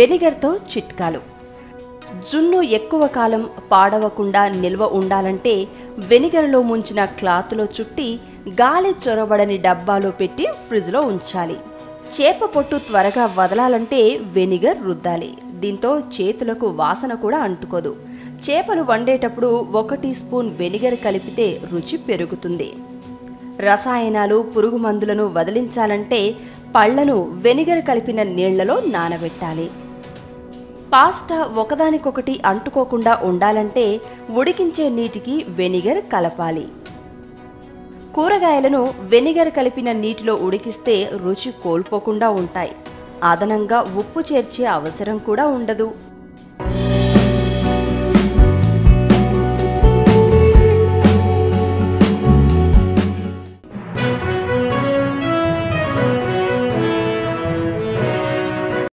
వెనిగర్తో చిట్కాలు. జున్ను ఎక్కువ కాలం పాడవకుండా నిల్వ ఉండాలంటే వెనిగర్లో ముంచిన క్లాత్లో చుట్టి గాలి చొరబడని డబ్బాలో పెట్టి ఫ్రిడ్జ్లో ఉంచాలి. చేప పొట్టు త్వరగా వదలాలంటే వెనిగర్ రుద్దాలి. దీంతో చేతులకు వాసన కూడా అంటుకోదు. చేపలు వండేటప్పుడు 1 టీ స్పూన్ వెనిగర్ కలిపితే రుచి పెరుగుతుంది. రసాయనాలు, పురుగు మందులను వదిలించాలంటే పళ్లను వెనిగర్ కలిపిన నీళ్లలో నానబెట్టాలి. పాస్టా ఒకదానికొకటి అంటుకోకుండా ఉండాలంటే ఉడికించే నీటికి వెనిగర్ కలపాలి. కూరగాయలను వెనిగర్ కలిపిన నీటిలో ఉడికిస్తే రుచి కోల్పోకుండా ఉంటాయి. అదనంగా ఉప్పు చేర్చే అవసరం కూడా ఉండదు.